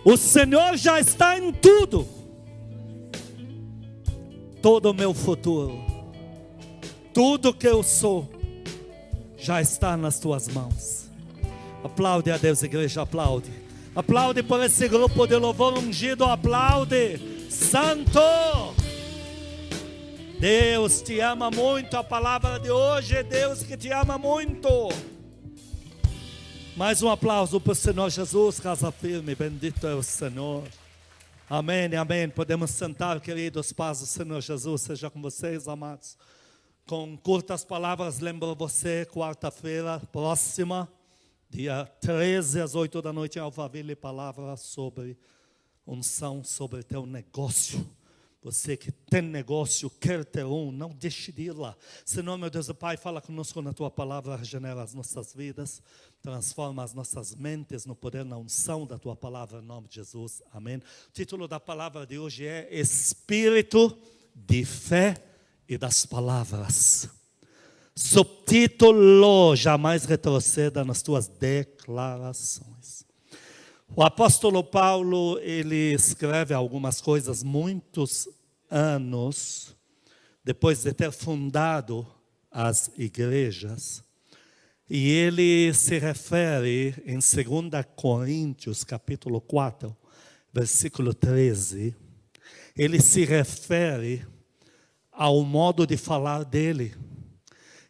O Senhor já está em tudo. Todo o meu futuro, tudo que eu sou, já está nas tuas mãos. Aplaude a Deus, igreja, aplaude. Aplaude por esse grupo de louvor ungido, aplaude. Santo! Deus te ama muito, a palavra de hoje é Deus que te ama muito. Mais um aplauso para o Senhor Jesus, casa firme, bendito é o Senhor. Amém, amém. Podemos sentar, queridos, paz do Senhor Jesus seja com vocês, amados. Com curtas palavras, lembro você, quarta-feira próxima, dia 13 às 8 da noite em Alphaville, palavra sobre unção, sobre teu negócio. Você que tem negócio, quer ter um, não deixe de ir lá. Senhor, meu Deus e Pai, fala conosco na Tua palavra, regenera as nossas vidas, transforma as nossas mentes no poder, na unção da Tua palavra, em nome de Jesus, amém. O título da palavra de hoje é Espírito de Fé e das Palavras. Subtítulo, jamais retroceda nas Tuas declarações. O apóstolo Paulo, ele escreve algumas coisas muitos anos depois de ter fundado as igrejas. E ele se refere em 2 Coríntios, capítulo 4, versículo 13. Ele se refere ao modo de falar dele.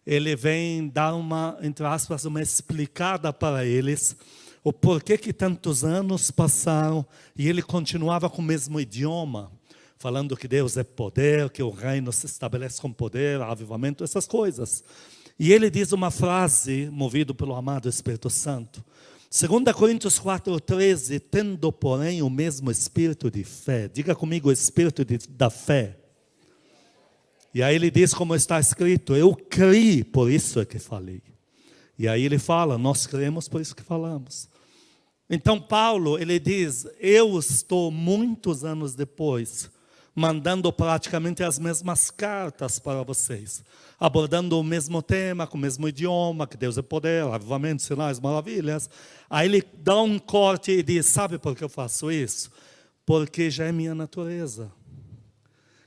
Ele vem dar uma, entre aspas, uma explicada para eles o porquê que tantos anos passaram e ele continuava com o mesmo idioma, falando que Deus é poder, que o reino se estabelece com poder, avivamento, essas coisas. E ele diz uma frase, movido pelo amado Espírito Santo. 2 Coríntios 4:13, tendo porém o mesmo espírito de fé. Diga comigo, o espírito da fé. E aí ele diz como está escrito, eu criei, por isso é que falei. E aí ele fala, nós cremos, por isso que falamos. Então Paulo, ele diz, eu estou muitos anos depois, mandando praticamente as mesmas cartas para vocês, abordando o mesmo tema, com o mesmo idioma, que Deus é poder, avivamento, sinais, maravilhas. Aí ele dá um corte e diz, sabe por que eu faço isso? Porque já é minha natureza.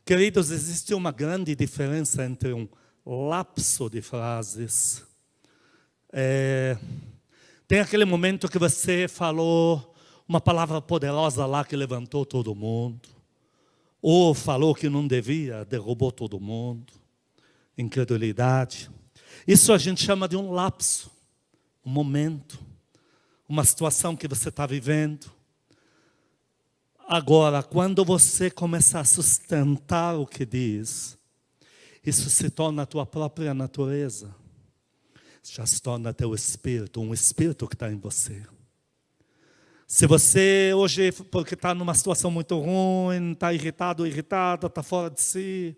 Queridos, existe uma grande diferença entre um lapso de frases. Tem aquele momento que você falou uma palavra poderosa lá que levantou todo mundo. Ou falou que não devia, derrubou todo mundo. Incredulidade. Isso a gente chama de um lapso. Um momento. Uma situação que você está vivendo. Agora, quando você começa a sustentar o que diz, isso se torna a tua própria natureza. Já se torna teu espírito, um espírito que está em você. Se você hoje, porque está numa situação muito ruim, está irritado, irritada, está fora de si,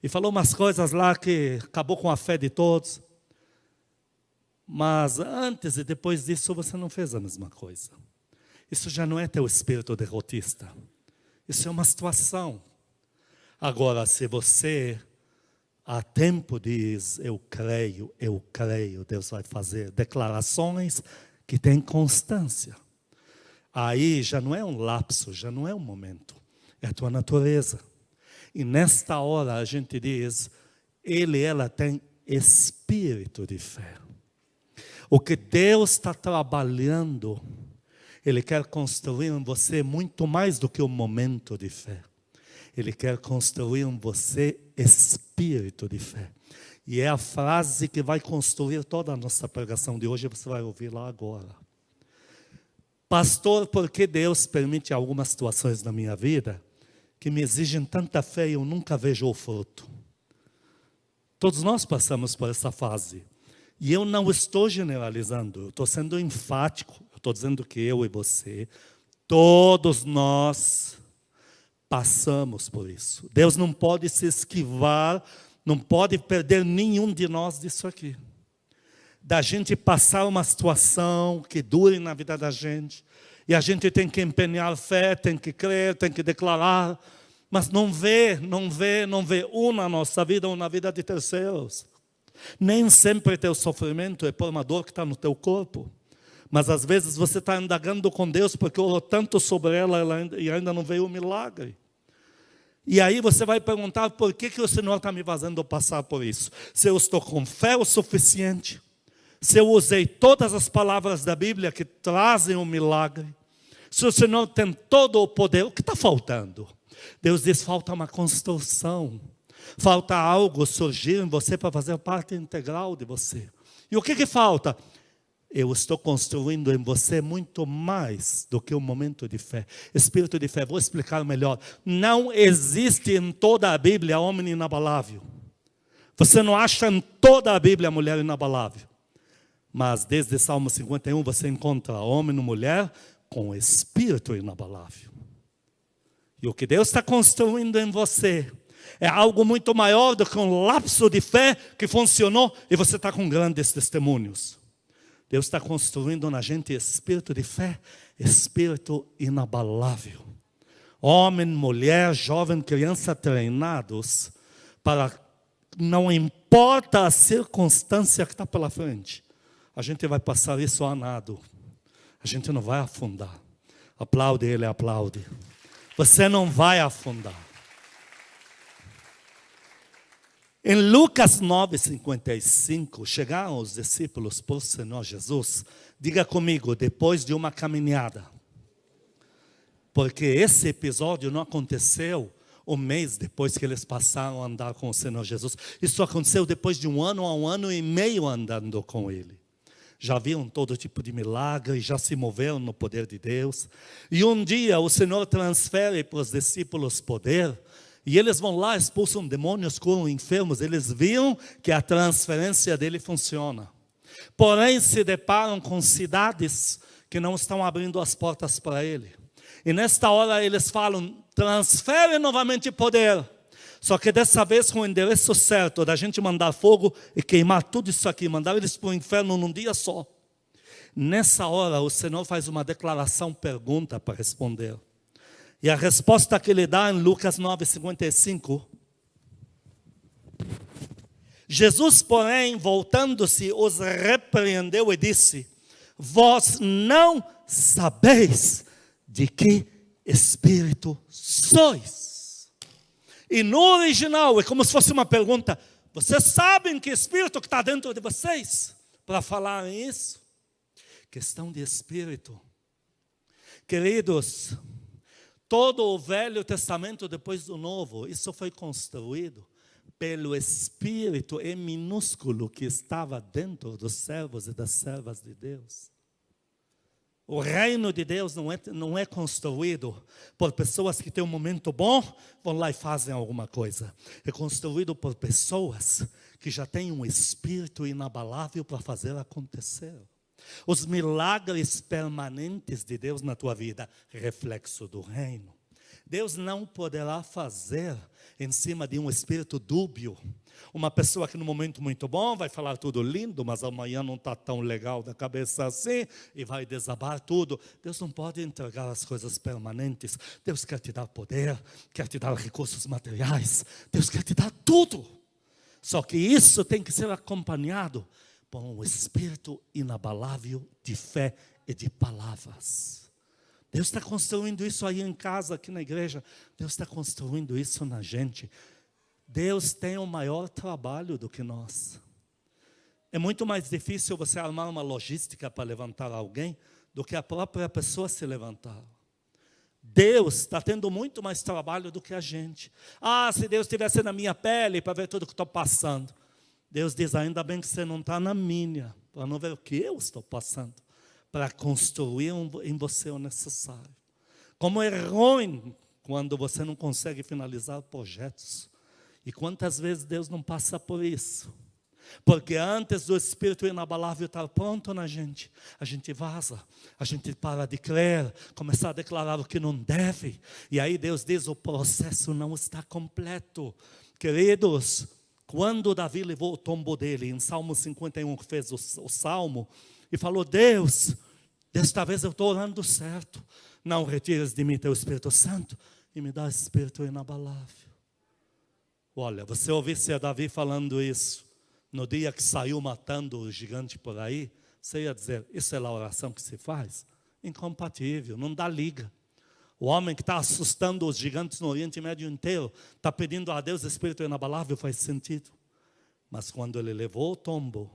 e falou umas coisas lá que acabou com a fé de todos, mas antes e depois disso você não fez a mesma coisa. Isso já não é teu espírito derrotista. Isso é uma situação. Agora, se você há tempo diz, eu creio, Deus vai fazer declarações que têm constância. Aí já não é um lapso, já não é um momento, é a tua natureza. E nesta hora a gente diz, ela tem espírito de fé. O que Deus está trabalhando, Ele quer construir em você muito mais do que um momento de fé. Ele quer construir em você espírito de fé. E é a frase que vai construir toda a nossa pregação de hoje, você vai ouvir lá agora. Pastor, por que Deus permite algumas situações na minha vida que me exigem tanta fé e eu nunca vejo o fruto? Todos nós passamos por essa fase. E eu não estou generalizando, eu estou sendo enfático. Eu estou dizendo que eu e você, todos nós passamos por isso. Deus não pode se esquivar, não pode perder nenhum de nós disso aqui. Da gente passar uma situação que dure na vida da gente, e a gente tem que empenhar fé, tem que crer, tem que declarar, mas não vê um na nossa vida ou na vida de terceiros. Nem sempre teu sofrimento é por uma dor que está no teu corpo. Mas às vezes você está indagando com Deus porque orou tanto sobre ela e ainda não veio o milagre. E aí você vai perguntar por que o Senhor está me fazendo passar por isso. Se eu estou com fé o suficiente, se eu usei todas as palavras da Bíblia que trazem o milagre, se o Senhor tem todo o poder, o que está faltando? Deus diz, falta uma construção. Falta algo surgir em você para fazer parte integral de você. E o que falta? Eu estou construindo em você muito mais do que um momento de fé. Espírito de fé, vou explicar melhor. Não existe em toda a Bíblia homem inabalável. Você não acha em toda a Bíblia mulher inabalável. Mas desde Salmo 51 você encontra homem e mulher com espírito inabalável. E o que Deus está construindo em você é algo muito maior do que um lapso de fé que funcionou e você está com grandes testemunhos. Deus está construindo na gente espírito de fé, espírito inabalável. Homem, mulher, jovem, criança treinados para, não importa a circunstância que está pela frente, a gente vai passar isso a nado. A gente não vai afundar. Aplaude ele, aplaude. Você não vai afundar. Em Lucas 9:55, chegaram os discípulos para o Senhor Jesus. Diga comigo, depois de uma caminhada. Porque esse episódio não aconteceu um mês depois que eles passaram a andar com o Senhor Jesus. Isso aconteceu depois de 1 ano a 1 ano e meio andando com Ele. Já viram todo tipo de milagre, já se moveram no poder de Deus. E um dia o Senhor transfere para os discípulos poder. E eles vão lá, expulsam demônios, curam enfermos. Eles viram que a transferência dele funciona. Porém, se deparam com cidades que não estão abrindo as portas para ele. E nesta hora eles falam, transfere novamente poder. Só que dessa vez com o endereço certo, da gente mandar fogo e queimar tudo isso aqui. Mandar eles para o inferno num dia só. Nessa hora o Senhor faz uma declaração, pergunta para responder. E a resposta que ele dá em Lucas 9:55. Jesus, porém, voltando-se, os repreendeu e disse, vós não sabeis de que espírito sois. E no original é como se fosse uma pergunta, vocês sabem que espírito que está dentro de vocês? Para falar isso. Questão de espírito. Queridos, todo o Velho Testamento depois do Novo, isso foi construído pelo Espírito em minúsculo que estava dentro dos servos e das servas de Deus. O reino de Deus não é construído por pessoas que têm um momento bom, vão lá e fazem alguma coisa. É construído por pessoas que já têm um espírito inabalável para fazer acontecer. Os milagres permanentes de Deus na tua vida, reflexo do reino. Deus não poderá fazer em cima de um espírito dúbio. Uma pessoa que no momento muito bom vai falar tudo lindo, mas amanhã não está tão legal da cabeça assim e vai desabar tudo. Deus não pode entregar as coisas permanentes. Deus quer te dar poder, quer te dar recursos materiais. Deus quer te dar tudo. Só que isso tem que ser acompanhado por um espírito inabalável de fé e de palavras. Deus está construindo isso aí em casa, aqui na igreja. Deus está construindo isso na gente. Deus tem um maior trabalho do que nós. É muito mais difícil você armar uma logística para levantar alguém do que a própria pessoa se levantar. Deus está tendo muito mais trabalho do que a gente. Se Deus estivesse na minha pele para ver tudo que estou passando. Deus diz, ainda bem que você não está na minha, para não ver o que eu estou passando, para construir em você o necessário. Como é ruim quando você não consegue finalizar projetos. E quantas vezes Deus não passa por isso? Porque antes do espírito inabalável estar pronto na gente, a gente vaza, a gente para de crer, começar a declarar o que não deve. E aí Deus diz, o processo não está completo. Queridos, quando Davi levou o tombo dele, em Salmo 51, que fez o salmo, e falou, Deus, desta vez eu estou orando certo. Não retires de mim teu Espírito Santo e me dá espírito inabalável. Olha, você ouvisse a Davi falando isso no dia que saiu matando o gigante por aí, Você ia dizer, isso é a oração que se faz? Incompatível, não dá liga. O homem que está assustando os gigantes no Oriente Médio inteiro, está pedindo a Deus Espírito inabalável, faz sentido. Mas quando ele levou o tombo,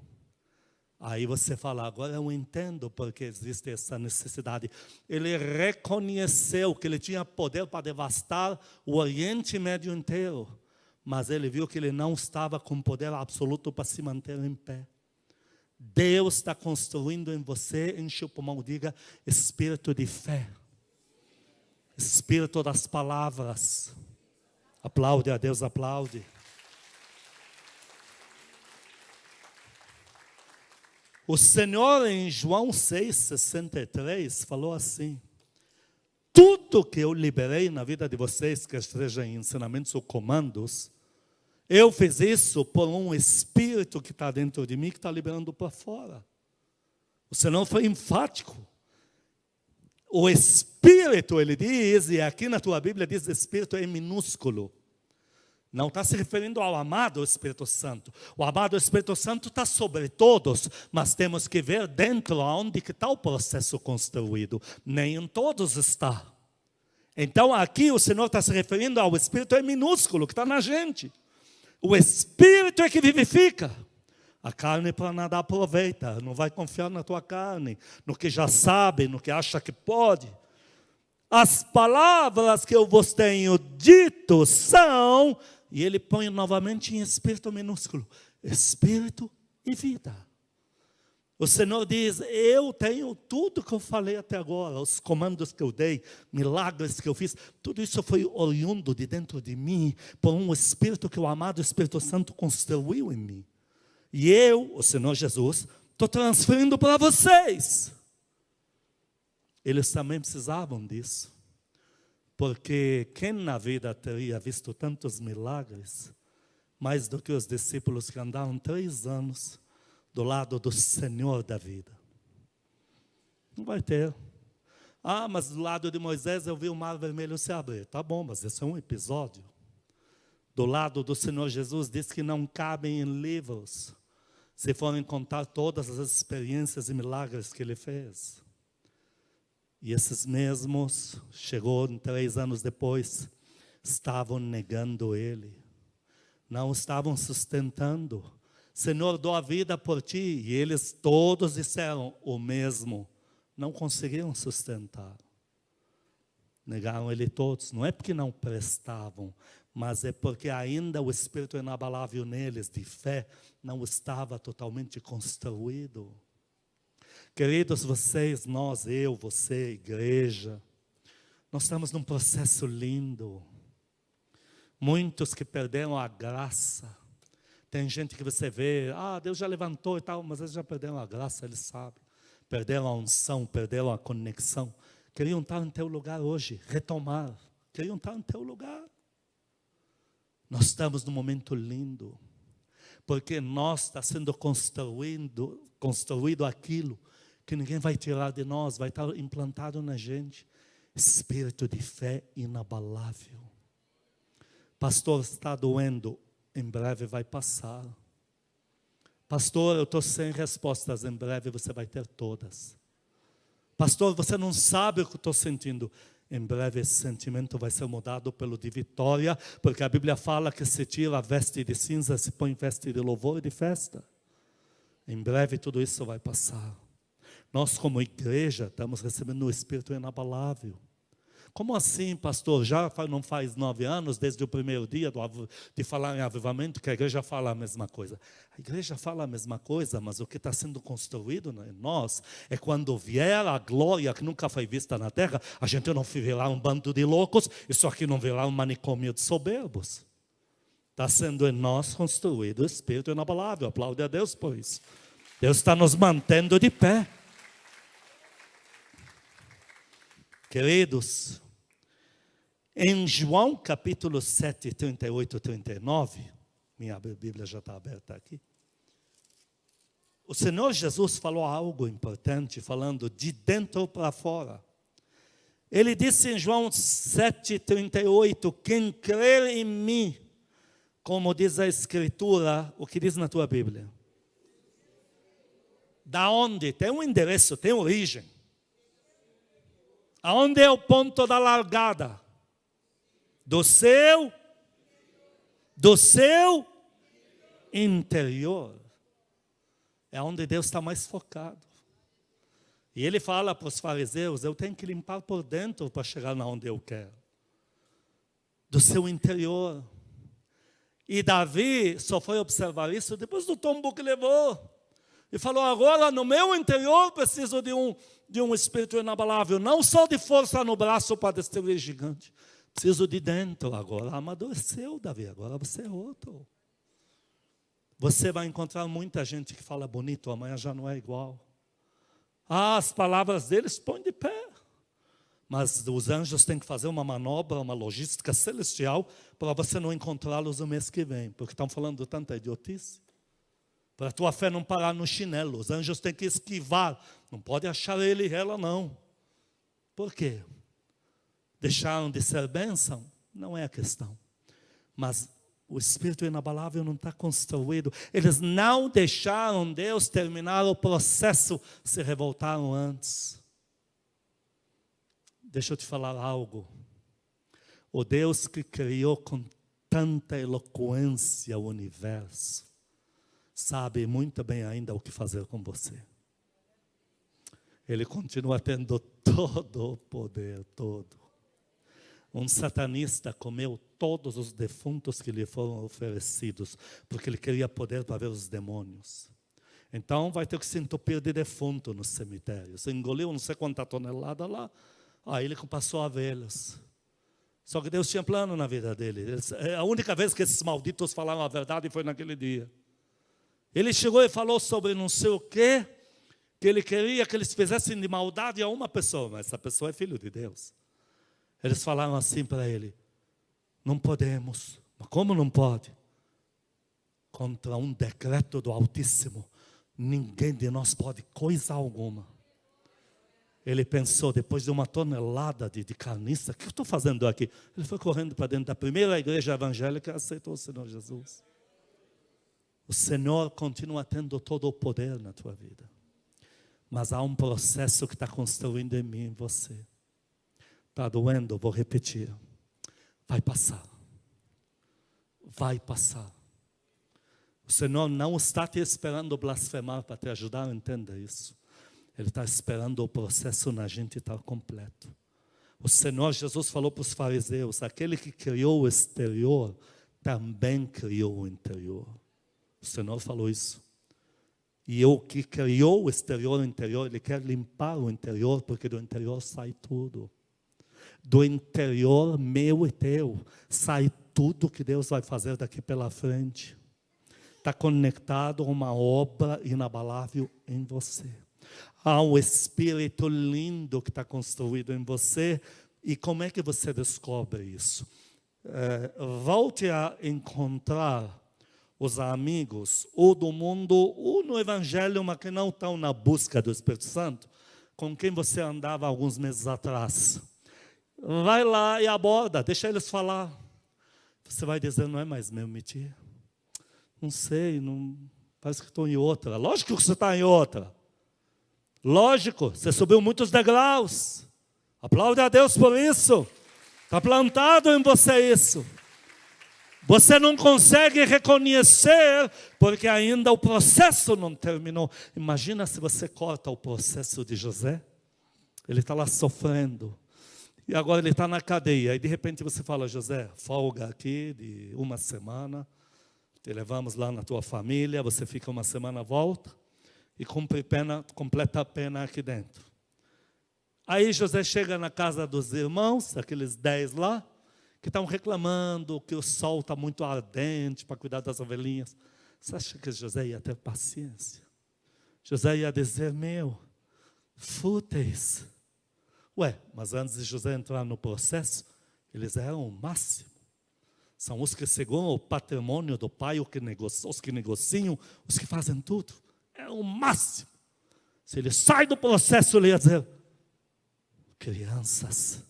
aí você fala, agora eu entendo porque existe essa necessidade. Ele reconheceu que ele tinha poder para devastar o Oriente Médio inteiro, mas ele viu que ele não estava com poder absoluto para se manter em pé. Deus está construindo em você, enche o pulmão, diga, espírito de fé. Espírito das palavras. Aplaude a Deus, aplaude. O Senhor em João 6,63 falou assim: tudo que eu liberei na vida de vocês, que seja em ensinamentos ou comandos, eu fiz isso por um Espírito que está dentro de mim, que está liberando para fora. O Senhor foi enfático. O Espírito, ele diz, e aqui na tua Bíblia diz Espírito em minúsculo. Não está se referindo ao amado Espírito Santo. O amado Espírito Santo está sobre todos, mas temos que ver dentro onde que está o processo construído. Nem em todos está. Então aqui o Senhor está se referindo ao Espírito em minúsculo, que está na gente. O Espírito é que vivifica. A carne para nada aproveita, não vai confiar na tua carne, no que já sabe, no que acha que pode. As palavras que eu vos tenho dito são, e ele põe novamente em espírito minúsculo, espírito e vida. O Senhor diz, eu tenho tudo que eu falei até agora, os comandos que eu dei, milagres que eu fiz, tudo isso foi oriundo de dentro de mim, por um espírito que o amado Espírito Santo construiu em mim. E eu, o Senhor Jesus, estou transferindo para vocês. Eles também precisavam disso. Porque quem na vida teria visto tantos milagres, mais do que os discípulos que andaram 3 anos do lado do Senhor da vida? Não vai ter. Ah, mas do lado de Moisés eu vi o mar vermelho se abrir. Tá bom, mas esse é um episódio. Do lado do Senhor Jesus diz que não cabem em livros, se forem contar todas as experiências e milagres que ele fez. E esses mesmos, chegou 3 anos depois, estavam negando ele. Não estavam sustentando. Senhor, dou a vida por ti. E eles todos disseram o mesmo. Não conseguiram sustentar. Negaram ele todos. Não é porque não prestavam, mas é porque ainda o espírito inabalável neles, de fé, não estava totalmente construído. Queridos, vocês, nós, eu, você, igreja, nós estamos num processo lindo. Muitos que perderam a graça. Tem gente que você vê, Deus já levantou e tal, mas eles já perderam a graça, eles sabem. Perderam a unção, perderam a conexão. Queriam estar no teu lugar hoje, retomar. Queriam estar no teu lugar. Nós estamos num momento lindo, porque nós está sendo construído aquilo que ninguém vai tirar de nós, vai estar implantado na gente. Espírito de fé inabalável. Pastor, está doendo, em breve vai passar. Pastor, eu estou sem respostas, em breve você vai ter todas. Pastor, você não sabe o que eu estou sentindo. Em breve esse sentimento vai ser mudado pelo de vitória, porque a Bíblia fala que se tira a veste de cinza, se põe veste de louvor e de festa. Em breve tudo isso vai passar. Nós como igreja estamos recebendo o Espírito inabalável. Como assim, pastor? Já não faz 9 anos, desde o primeiro dia de falar em avivamento, que a igreja fala a mesma coisa. A igreja fala a mesma coisa, mas o que está sendo construído em nós é quando vier a glória que nunca foi vista na terra, a gente não virá um bando de loucos, isso aqui não virá um manicômio de soberbos. Está sendo em nós construído o Espírito inabalável. Aplaude a Deus por isso. Deus está nos mantendo de pé. Queridos, em João capítulo 7, 38 e 39, minha Bíblia já está aberta aqui. O Senhor Jesus falou algo importante, falando de dentro para fora. Ele disse em João 7, 38, quem crer em mim, como diz a Escritura, o que diz na tua Bíblia? Da onde? Tem um endereço, tem origem. Aonde é o ponto da largada? Do seu interior. É onde Deus está mais focado. E ele fala para os fariseus, eu tenho que limpar por dentro para chegar onde eu quero. Do seu interior. E Davi só foi observar isso depois do tombo que levou. E falou, agora no meu interior preciso de um espírito inabalável. Não só de força no braço para destruir gigante. Preciso de dentro agora. Amadureceu, Davi, agora você é outro. Você vai encontrar muita gente que fala bonito, amanhã já não é igual. As palavras deles põem de pé. Mas os anjos têm que fazer uma manobra, uma logística celestial para você não encontrá-los no mês que vem. Porque estão falando tanta idiotice. Para a tua fé não parar no chinelo. Os anjos têm que esquivar. Não pode achar ele e ela, não. Por quê? Deixaram de ser bênção? Não é a questão. Mas o espírito inabalável não está construído. Eles não deixaram Deus terminar o processo, se revoltaram antes. Deixa eu te falar algo. O Deus que criou com tanta eloquência o universo, sabe muito bem ainda o que fazer com você. Ele continua tendo todo o poder, todo. Um satanista comeu todos os defuntos que lhe foram oferecidos, porque ele queria poder para ver os demônios. Então vai ter que se entupir de defunto no cemitério. Você engoliu não sei quanta tonelada lá, aí ele passou a vê-los. Só que Deus tinha plano na vida dele. A única vez que esses malditos falaram a verdade foi naquele dia. Ele chegou e falou sobre não sei o quê, que ele queria que eles fizessem de maldade a uma pessoa, mas essa pessoa é filho de Deus. Eles falaram assim para ele, não podemos. Mas como não pode? Contra um decreto do Altíssimo, ninguém de nós pode coisa alguma. Ele pensou, depois de uma tonelada de carniça, o que eu estou fazendo aqui? Ele foi correndo para dentro da primeira igreja evangélica e aceitou o Senhor Jesus. O Senhor continua tendo todo o poder na tua vida. Mas há um processo que está construindo em mim e em você. Está doendo, vou repetir. Vai passar. Vai passar. O Senhor não está te esperando blasfemar para te ajudar, entenda isso. Ele está esperando o processo na gente estar completo. O Senhor Jesus falou para os fariseus, aquele que criou o exterior, também criou o interior. O Senhor falou isso. E o que criou o exterior e o interior, Ele quer limpar o interior, porque do interior sai tudo. Do interior meu e teu, sai tudo que Deus vai fazer daqui pela frente. Está conectado a uma obra inabalável em você. Há um espírito lindo que está construído em você. E como é que você descobre isso? Volte a encontrar os amigos, ou do mundo, ou no Evangelho, mas que não estão na busca do Espírito Santo, com quem você andava alguns meses atrás. Vai lá e aborda, deixa eles falar. Você vai dizer, não é mais meu métier? Não sei, não, parece que estou em outra. Lógico que você está em outra. Lógico, você subiu muitos degraus. Aplaude a Deus por isso. Está plantado em você isso. Você não consegue reconhecer, porque ainda o processo não terminou. Imagina se você corta o processo de José. Ele está lá sofrendo. E agora ele está na cadeia. E de repente você fala, José, folga aqui de uma semana. Te levamos lá na tua família. Você fica uma semana, volta. E completa a pena aqui dentro. Aí José chega na casa dos irmãos, aqueles 10 lá, que estão reclamando que o sol está muito ardente para cuidar das ovelhinhas. Você acha que José ia ter paciência? José ia dizer, fúteis. Ué, mas antes de José entrar no processo, eles eram o máximo. São os que seguram o patrimônio do pai, os que negociam, os que fazem tudo. É o máximo. Se ele sai do processo, ele ia dizer, crianças,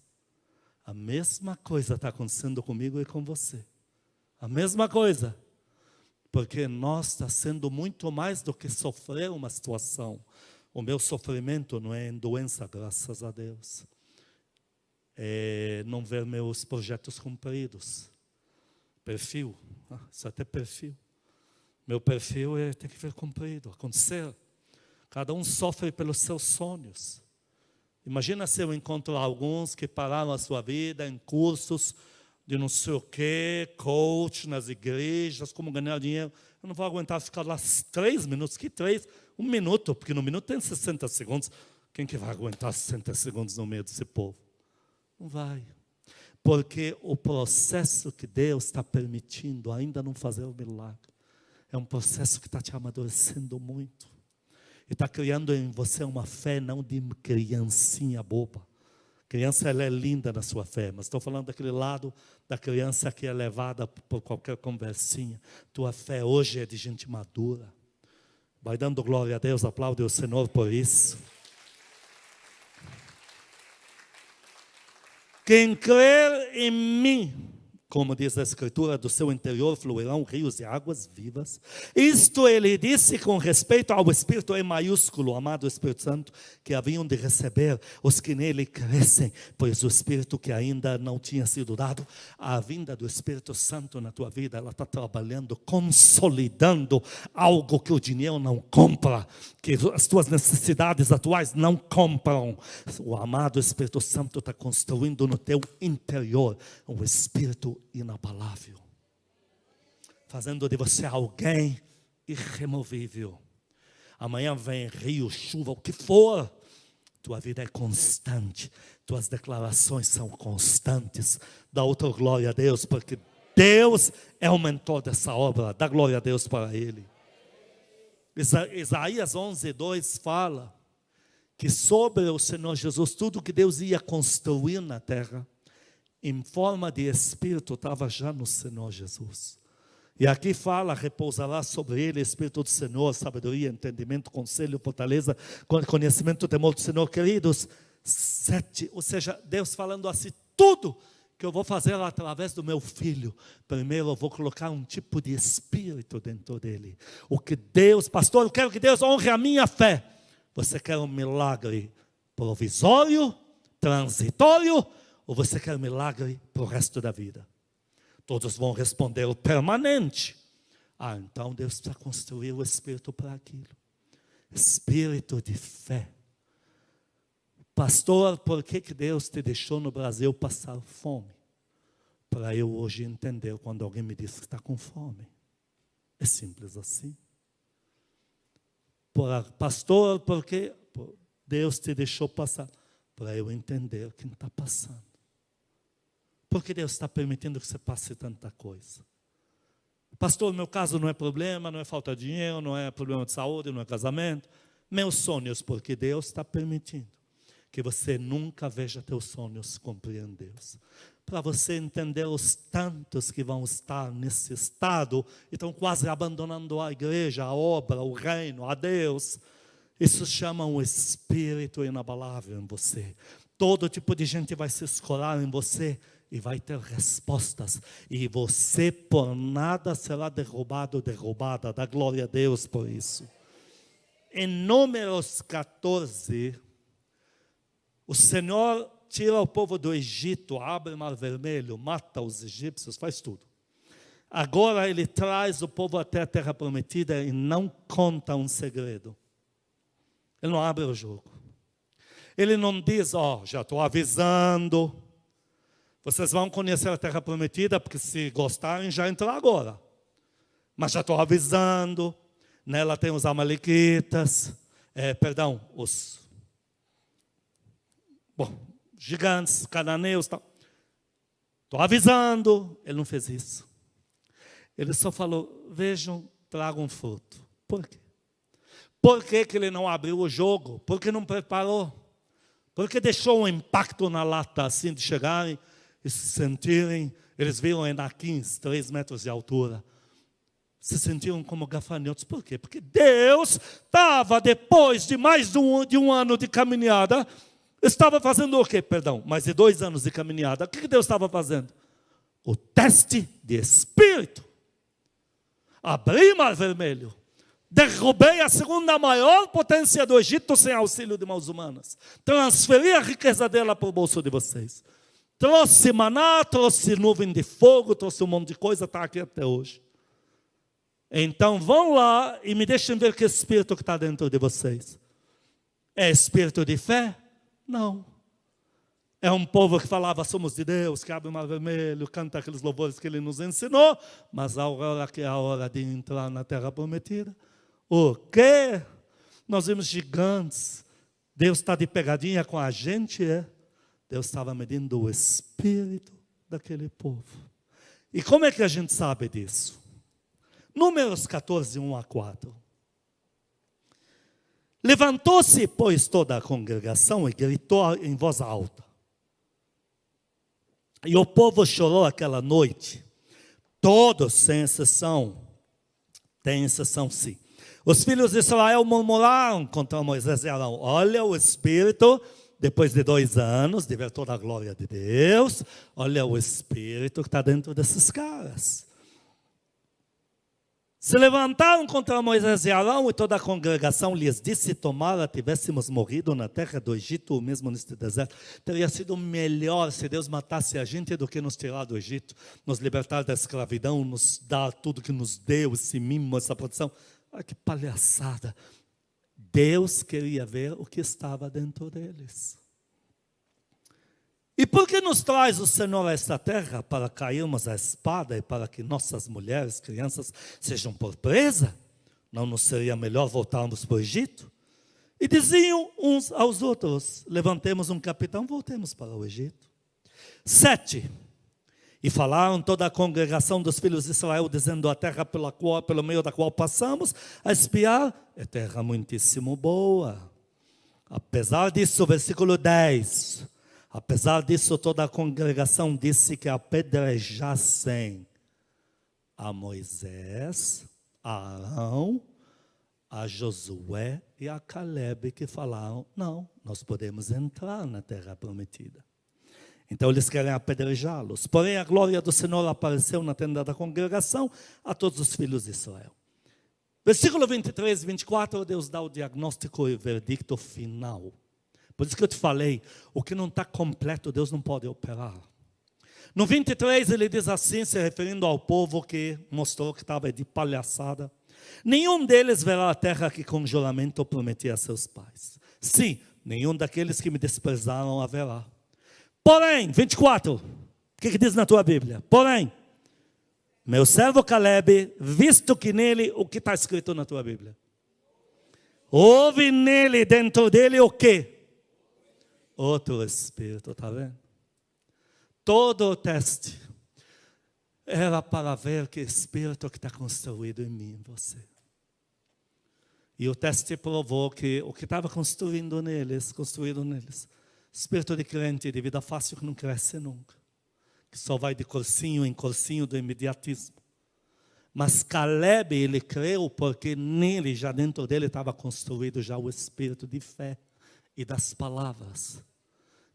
a mesma coisa está acontecendo comigo e com você. A mesma coisa. Porque nós está sendo muito mais do que sofrer uma situação. O meu sofrimento não é em doença, graças a Deus. É não ver meus projetos cumpridos. Perfil, isso até perfil. Meu perfil tem que ver cumprido, acontecer. Cada um sofre pelos seus sonhos. Imagina se eu encontro alguns que pararam a sua vida em cursos de não sei o quê, coach nas igrejas, como ganhar dinheiro. Eu não vou aguentar ficar lá 3 minutos. Que 3? 1 minuto, porque no minuto tem 60 segundos. Quem que vai aguentar 60 segundos no meio desse povo? Não vai. Porque o processo que Deus está permitindo ainda não fazer o milagre. É um processo que está te amadurecendo muito. E está criando em você uma fé não de criancinha boba. Criança, ela é linda na sua fé, mas estou falando daquele lado da criança que é levada por qualquer conversinha. Tua fé hoje é de gente madura. Vai dando glória a Deus, aplaude o Senhor por isso. Quem crer em mim, como diz a Escritura, do seu interior fluirão rios de águas vivas. Isto ele disse com respeito ao Espírito em maiúsculo, amado Espírito Santo, que haviam de receber os que nele crescem, pois o Espírito que ainda não tinha sido dado, a vinda do Espírito Santo na tua vida, ela está trabalhando, consolidando algo que o dinheiro não compra, que as tuas necessidades atuais não compram. O amado Espírito Santo está construindo no teu interior um Espírito inabalável, fazendo de você alguém irremovível. Amanhã vem rio, chuva, o que for, tua vida é constante, tuas declarações são constantes. Dá outra glória a Deus, porque Deus é o mentor dessa obra. Dá glória a Deus para Ele. Isaías 11:2 fala que sobre o Senhor Jesus, tudo que Deus ia construir na terra, em forma de Espírito, estava já no Senhor Jesus. E aqui fala, repousará sobre ele o Espírito do Senhor, sabedoria, entendimento, conselho, fortaleza, conhecimento, temor do Senhor. Queridos, 7, ou seja, Deus falando assim, tudo que eu vou fazer através do meu filho, primeiro eu vou colocar um tipo de espírito dentro dele. O que Deus, pastor, eu quero que Deus honre a minha fé. Você quer um milagre provisório, transitório, ou você quer um milagre para o resto da vida? Todos vão responder o permanente. Então Deus precisa construir o espírito para aquilo. Espírito de fé. Pastor, por que Deus te deixou no Brasil passar fome? Para eu hoje entender quando alguém me diz que está com fome. É simples assim. Pastor, por que Deus te deixou passar? Para eu entender quem está passando. Por que Deus está permitindo que você passe tanta coisa? Pastor, meu caso não é problema, não é falta de dinheiro, não é problema de saúde, não é casamento. Meus sonhos, porque Deus está permitindo que você nunca veja teus sonhos cumprir em Deus. Para você entender os tantos que vão estar nesse estado e estão quase abandonando a igreja, a obra, o reino, a Deus. Isso chama um espírito inabalável em você. Todo tipo de gente vai se escorar em você e vai ter respostas. E você por nada será derrubado ou derrubada. Dá glória a Deus por isso. Em Números 14, o Senhor tira o povo do Egito, abre o mar vermelho, mata os egípcios, faz tudo. Agora ele traz o povo até a terra prometida e não conta um segredo. Ele não abre o jogo. Ele não diz, já estou avisando. Vocês vão conhecer a terra prometida, porque se gostarem, já entram agora. Mas já estou avisando. Nela tem os amalequitas, os gigantes, cananeus, tal. Estou avisando. Ele não fez isso. Ele só falou, vejam, tragam fruto. Por quê? Por que ele não abriu o jogo? Porque não preparou. Porque deixou um impacto na lata, assim, de chegarem e se sentirem. Eles viram Enaquins, 3 metros de altura. Se sentiram como gafanhotos. Por quê? Porque Deus estava, depois de mais de um ano de caminhada, estava fazendo o quê? Mais de 2 anos de caminhada. O que Deus estava fazendo? O teste de espírito. Abri Mar Vermelho. Derrubei a segunda maior potência do Egito sem auxílio de mãos humanas. Transferi a riqueza dela para o bolso de vocês. Trouxe maná, trouxe nuvem de fogo, trouxe um monte de coisa, está aqui até hoje. Então vão lá e me deixem ver que espírito que está dentro de vocês. É espírito de fé? Não. É um povo que falava, somos de Deus, que abre o Mar Vermelho, canta aqueles louvores que Ele nos ensinou, mas a hora que é a hora de entrar na Terra Prometida. O quê? Nós vimos gigantes. Deus está de pegadinha com a gente, é? Deus estava medindo o espírito daquele povo. E como é que a gente sabe disso? Números 14, 1 a 4. Levantou-se, pois, toda a congregação e gritou em voz alta. E o povo chorou aquela noite. Todos, sem exceção. Tem exceção, sim. Os filhos de Israel murmuraram contra Moisés e Arão. Olha o espírito, depois de 2 anos, de ver toda a glória de Deus. Olha o espírito que está dentro desses caras. Se levantaram contra Moisés e Arão e toda a congregação lhes disse, tomara tivéssemos morrido na terra do Egito, ou mesmo neste deserto. Teria sido melhor se Deus matasse a gente do que nos tirar do Egito, nos libertar da escravidão, nos dar tudo que nos deu, esse mimo, essa proteção. Olha que palhaçada. Deus queria ver o que estava dentro deles. E por que nos traz o Senhor a esta terra? Para cairmos à espada e para que nossas mulheres, crianças, sejam por presa? Não nos seria melhor voltarmos para o Egito? E diziam uns aos outros, levantemos um capitão, voltemos para o Egito. 7. E falaram toda a congregação dos filhos de Israel, dizendo, a terra pelo meio da qual passamos a espiar, é terra muitíssimo boa. Apesar disso, versículo 10... Apesar disso, toda a congregação disse que apedrejassem a Moisés, a Arão, a Josué e a Calebe, que falaram, não, nós podemos entrar na terra prometida. Então eles querem apedrejá-los. Porém a glória do Senhor apareceu na tenda da congregação a todos os filhos de Israel. Versículo 23 e 24, Deus dá o diagnóstico e o verdicto final. Por isso que eu te falei, o que não está completo, Deus não pode operar. No 23 ele diz assim, se referindo ao povo que mostrou que estava de palhaçada. Nenhum deles verá a terra que com juramento prometi a seus pais. Sim, nenhum daqueles que me desprezaram haverá. Porém, 24, o que diz na tua Bíblia? Porém, meu servo Calebe, visto que nele, o que está escrito na tua Bíblia? Houve nele, dentro dele, o quê? Outro espírito, está vendo? Todo o teste era para ver que espírito que está construído em mim, em você. E o teste provou que o que estava construído neles, espírito de crente, de vida fácil que não cresce nunca. Que só vai de cursinho em cursinho do imediatismo. Mas Calebe, ele creu porque nele, já dentro dele, estava construído já o espírito de fé e das palavras.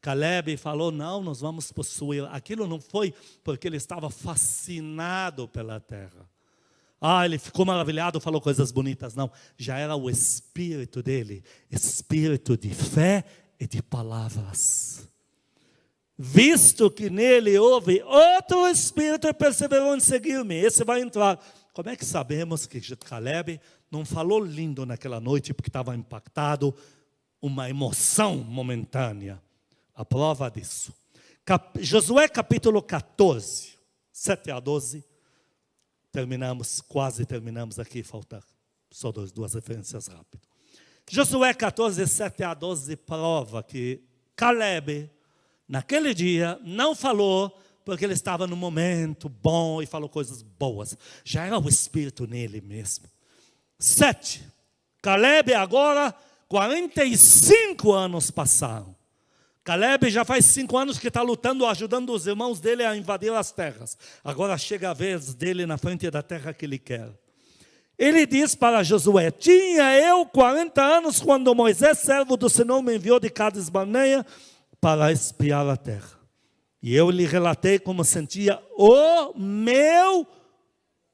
Calebe falou, não, nós vamos possuir. Aquilo não foi porque ele estava fascinado pela terra. Ele ficou maravilhado, falou coisas bonitas. Não, já era o espírito dele, espírito de fé e de palavras. Visto que nele houve outro espírito e perseverou em seguir-me, esse vai entrar. Como é que sabemos que Calebe não falou lindo naquela noite porque estava impactado? Uma emoção momentânea. A prova disso. Josué capítulo 14, 7 a 12. Quase terminamos aqui, falta só duas referências rápidas. Josué 14, 7 a 12 prova que Calebe, naquele dia, não falou porque ele estava no momento bom e falou coisas boas. Já era o espírito nele mesmo. 7. Calebe agora, 45 anos passaram. Calebe já faz 5 anos que está lutando, ajudando os irmãos dele a invadir as terras. Agora chega a vez dele na frente da terra que ele quer. Ele diz para Josué, tinha eu 40 anos quando Moisés, servo do Senhor, me enviou de Cades Barneia para espiar a terra. E eu lhe relatei como sentia o meu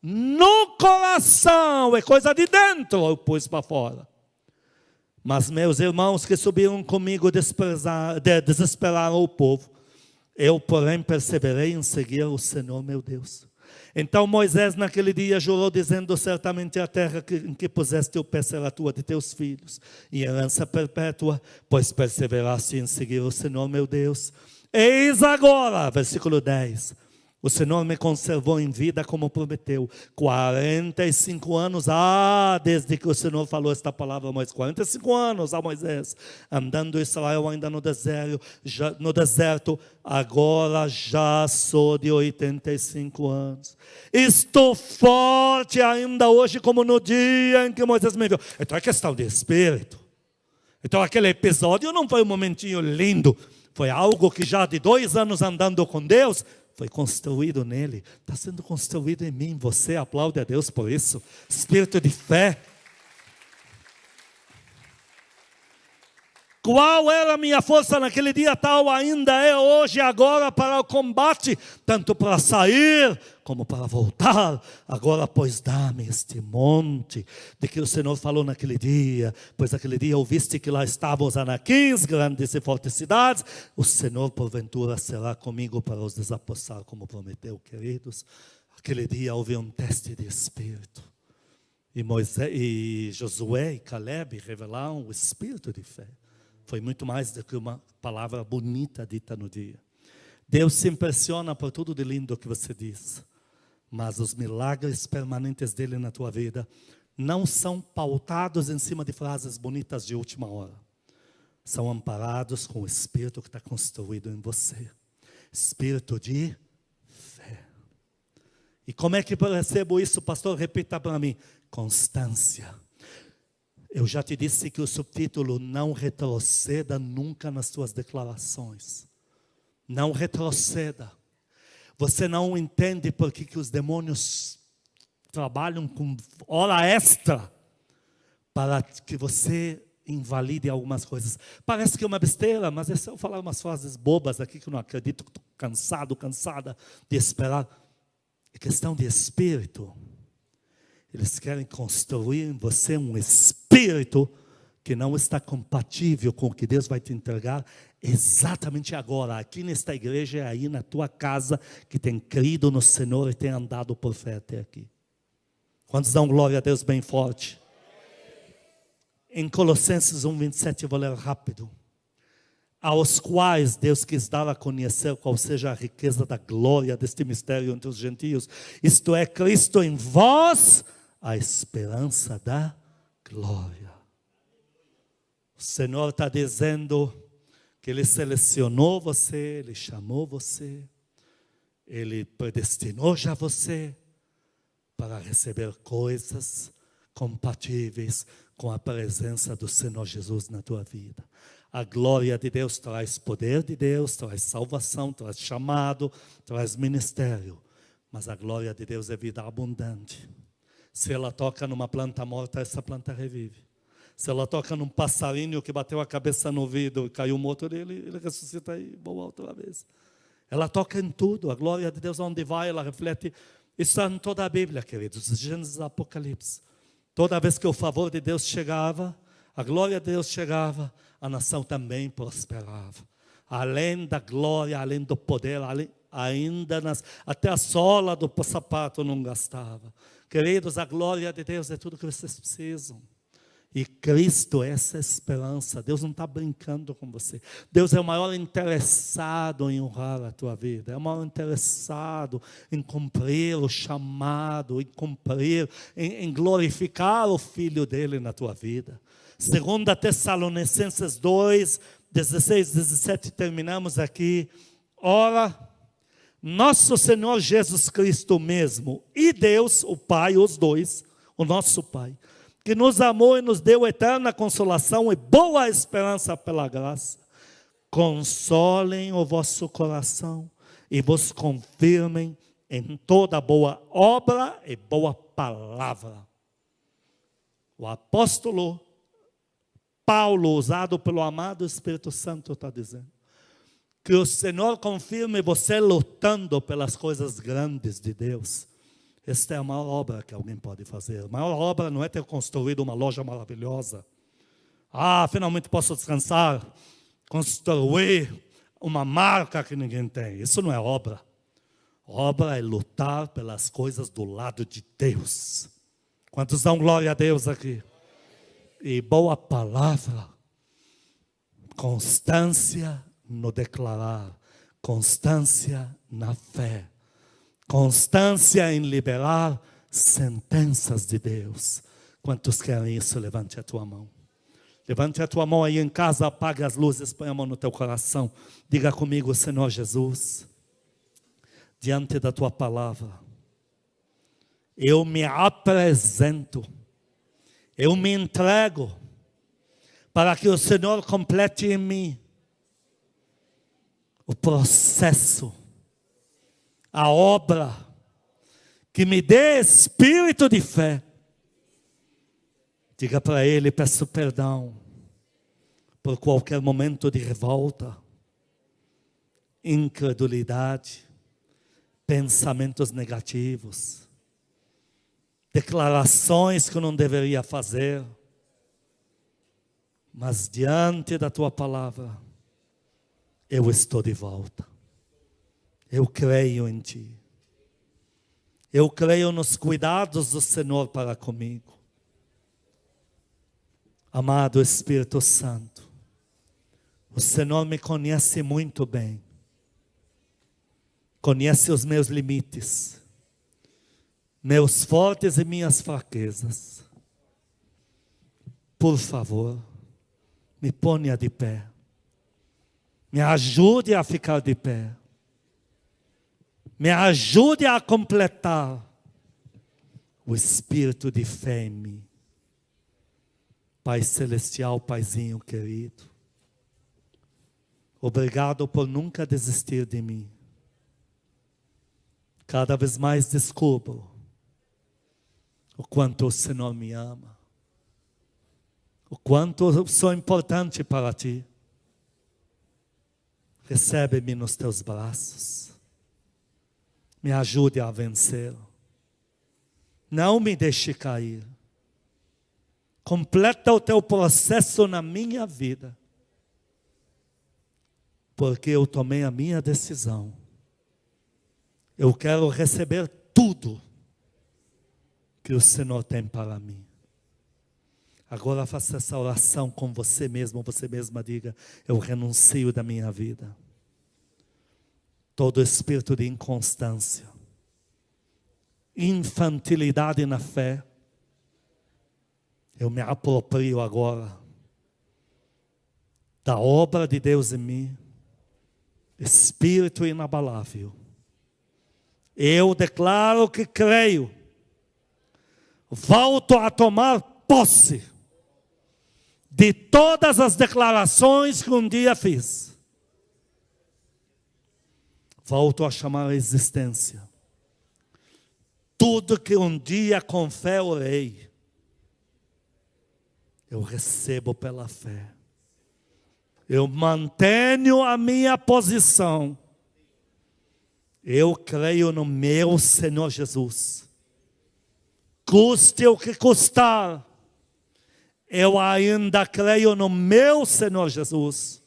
no coração, é coisa de dentro, eu pus para fora. Mas meus irmãos que subiram comigo desesperaram o povo. Eu, porém, perseverei em seguir o Senhor meu Deus. Então Moisés naquele dia jurou, dizendo: certamente a terra em que puseste o pé será tua de teus filhos, e herança perpétua, pois perseveraste em seguir o Senhor meu Deus. Eis agora, versículo 10, o Senhor me conservou em vida como prometeu. 45 anos, desde que o Senhor falou esta palavra a Moisés. 45 anos a Moisés, andando Israel ainda no deserto, agora já sou de 85 anos. Estou forte ainda hoje como no dia em que Moisés me viu. Então é questão de espírito. Então aquele episódio não foi um momentinho lindo. Foi algo que já de 2 anos andando com Deus, foi construído nele, está sendo construído em mim. Você aplaude a Deus por isso. Espírito de fé. Qual era a minha força naquele dia, tal ainda é hoje, agora, para o combate, tanto para sair como para voltar. Agora, pois, dá-me este monte de que o Senhor falou naquele dia, pois naquele dia ouviste que lá estavam os anaquins, grandes e fortes cidades. O Senhor, porventura, será comigo para os desapossar, como prometeu, queridos. Aquele dia houve um teste de espírito. E Josué e Caleb revelaram o espírito de fé. Foi muito mais do que uma palavra bonita dita no dia. Deus se impressiona por tudo de lindo que você diz. Mas os milagres permanentes dele na tua vida não são pautados em cima de frases bonitas de última hora. São amparados com o Espírito que está construído em você. Espírito de fé. E como é que eu recebo isso, pastor? Repita para mim. Constância. Eu já te disse que o subtítulo: não retroceda nunca nas suas declarações. Não retroceda. Você não entende por que os demônios trabalham com hora extra para que você invalide algumas coisas. Parece que é uma besteira, mas é só eu falar umas frases bobas aqui que eu não acredito, estou cansada de esperar. É questão de espírito. Eles querem construir em você um espírito que não está compatível com o que Deus vai te entregar exatamente agora, aqui nesta igreja e aí na tua casa, que tem crido no Senhor e tem andado por fé até aqui. Quantos dão glória a Deus bem forte? Em Colossenses 1:27, eu vou ler rápido. Aos quais Deus quis dar a conhecer qual seja a riqueza da glória deste mistério entre os gentios. Isto é, Cristo em vós, a esperança da glória. O Senhor está dizendo que Ele selecionou você, Ele chamou você, Ele predestinou já você para receber coisas compatíveis com a presença do Senhor Jesus na tua vida. A glória de Deus traz poder de Deus, traz salvação, traz chamado, traz ministério. Mas a glória de Deus é vida abundante. Se ela toca numa planta morta, essa planta revive. Se ela toca num passarinho que bateu a cabeça no vidro e caiu morto dele, ele ressuscita e voa outra vez. Ela toca em tudo. A glória de Deus, onde vai, ela reflete. Isso está em toda a Bíblia, queridos. Gênesis e Apocalipse. Toda vez que o favor de Deus chegava, a glória de Deus chegava, a nação também prosperava. Além da glória, além do poder, até a sola do sapato não gastava. Queridos, a glória de Deus é tudo que vocês precisam. E Cristo é essa esperança. Deus não está brincando com você. Deus é o maior interessado em honrar a tua vida. É o maior interessado em cumprir o chamado, em glorificar o Filho dele na tua vida. 2 Tessalonicenses 2, 16, 17, terminamos aqui. Ora, nosso Senhor Jesus Cristo mesmo e Deus, o Pai, os dois, o nosso Pai, que nos amou e nos deu eterna consolação e boa esperança pela graça, consolem o vosso coração e vos confirmem em toda boa obra e boa palavra. O apóstolo Paulo, usado pelo amado Espírito Santo, está dizendo que o Senhor confirme você lutando pelas coisas grandes de Deus. Esta é a maior obra que alguém pode fazer. A maior obra não é ter construído uma loja maravilhosa. Finalmente posso descansar, construir uma marca que ninguém tem. Isso não é obra. Obra é lutar pelas coisas do lado de Deus. Quantos dão glória a Deus aqui? E boa palavra, constância no declarar, constância na fé, constância em liberar sentenças de Deus. Quantos querem isso? Levante a tua mão. Levante a tua mão aí em casa, apague as luzes, põe a mão no teu coração. Diga comigo: Senhor Jesus, diante da tua palavra, eu me apresento, eu me entrego, para que o Senhor complete em mim o processo, a obra, que me dê espírito de fé. Diga para Ele: peço perdão por qualquer momento de revolta, incredulidade, pensamentos negativos, declarações que eu não deveria fazer. Mas diante da tua palavra, eu estou de volta. Eu creio em ti. Eu creio nos cuidados do Senhor para comigo. Amado Espírito Santo, o Senhor me conhece muito bem. Conhece os meus limites, meus fortes e minhas fraquezas. Por favor, me ponha de pé. Me ajude a ficar de pé. Me ajude a completar o espírito de fé em mim. Pai Celestial, Paizinho querido, obrigado por nunca desistir de mim. Cada vez mais descubro o quanto o Senhor me ama, o quanto eu sou importante para ti. Recebe-me nos teus braços, me ajude a vencer, não me deixe cair. Completa o teu processo na minha vida, porque eu tomei a minha decisão. Eu quero receber tudo que o Senhor tem para mim. Agora faça essa oração com você mesmo, você mesma diga: eu renuncio da minha vida todo espírito de inconstância, infantilidade na fé. Eu me aproprio agora da obra de Deus em mim, espírito inabalável. Eu declaro que creio, volto a tomar posse de todas as declarações que um dia fiz. Volto a chamar a existência tudo que um dia com fé orei. Eu recebo pela fé. Eu mantenho a minha posição. Eu creio no meu Senhor Jesus. Custe o que custar, eu ainda creio no meu Senhor Jesus,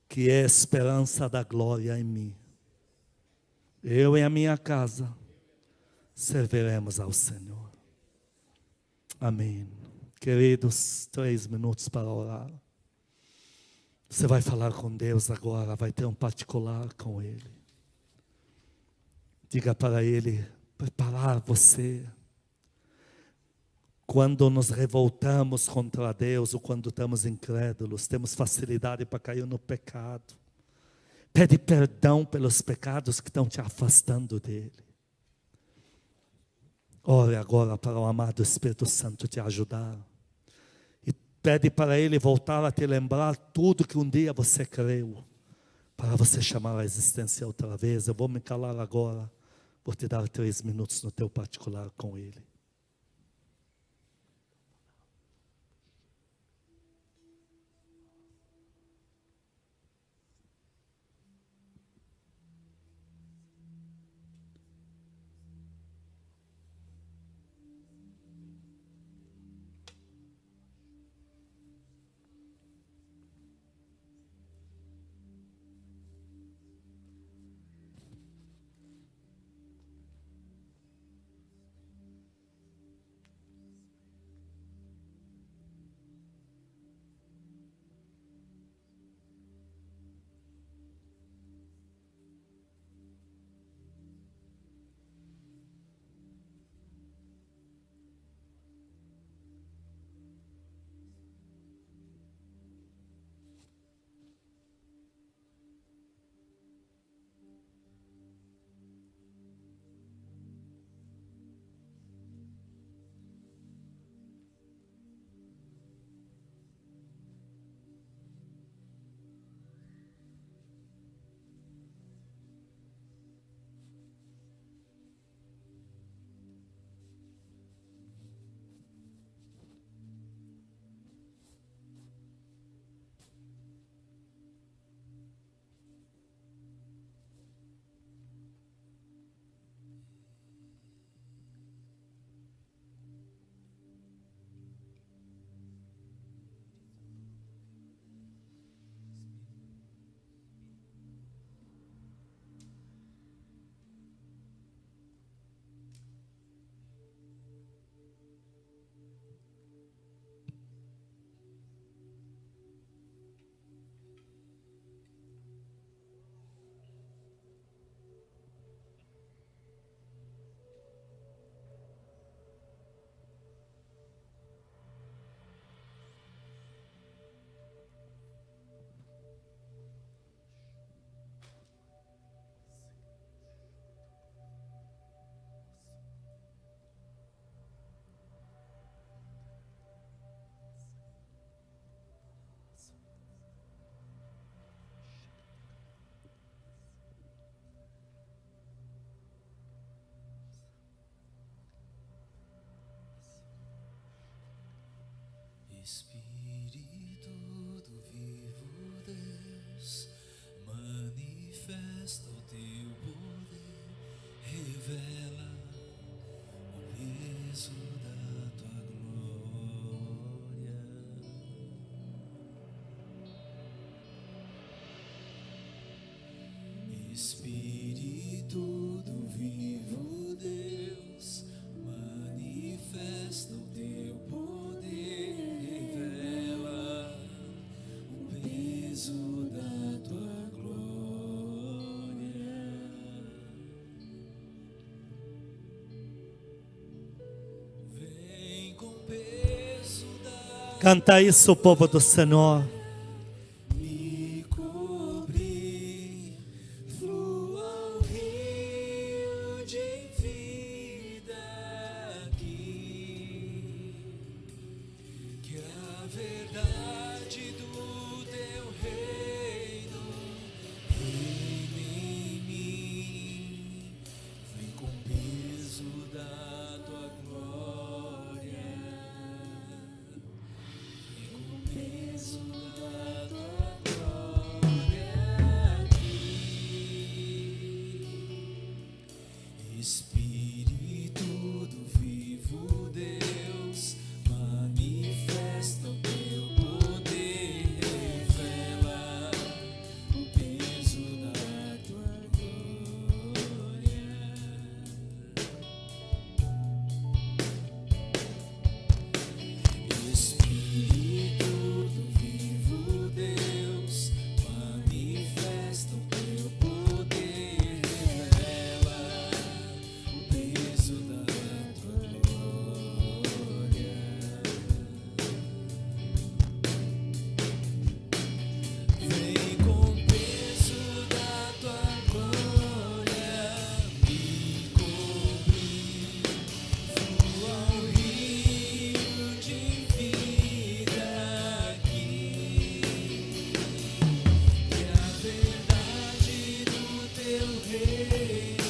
que é a esperança da glória em mim. Eu e a minha casa serviremos ao Senhor. Amém. Queridos, 3 minutos para orar. Você vai falar com Deus agora, vai ter um particular com Ele. Diga para Ele preparar você. Quando nos revoltamos contra Deus ou quando estamos incrédulos, temos facilidade para cair no pecado. Pede perdão pelos pecados que estão te afastando dEle. Ore agora para o amado Espírito Santo te ajudar. E pede para Ele voltar a te lembrar tudo que um dia você creu, para você chamar a existência outra vez. Eu vou me calar agora, vou te dar 3 minutos no teu particular com Ele. Canta isso, povo do Senhor. Me cobri, flua o rio de vida aqui, que a verdade do teu reino reine em mim, vem com o peso da tua glória. Peso da tua glória aqui, Espírito do vivo Deus, manifesta o teu poder, revela o peso da tua glória. Espírito do vivo Deus, manifesta o teu poder, revela o peso da tua glória. Vem com o peso da tua glória, me cobrir, flua o rio de vida aqui, que a verdade do teu reino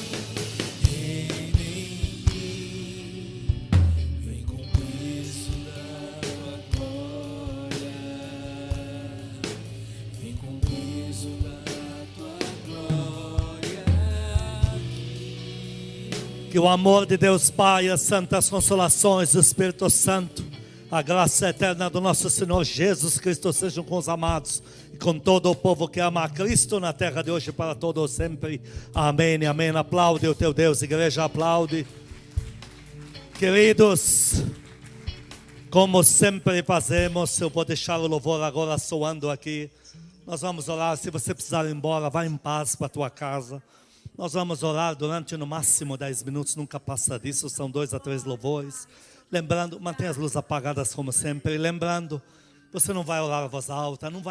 reine em mim, vem com o peso da tua glória, vem com o peso da tua glória aqui. Que o amor de Deus Pai, as santas consolações do Espírito Santo, a graça eterna do nosso Senhor Jesus Cristo sejam com os amados e com todo o povo que ama a Cristo na terra de hoje para todos sempre. Amém, amém. Aplaude o teu Deus, igreja, aplaude. Queridos, como sempre fazemos, eu vou deixar o louvor agora soando aqui. Nós vamos orar. Se você precisar ir embora, vá em paz para a tua casa. Nós vamos orar durante no máximo 10 minutos, nunca passa disso, são 2 a 3 louvores. Lembrando, mantenha as luzes apagadas como sempre. Lembrando, você não vai orar a voz alta, não vai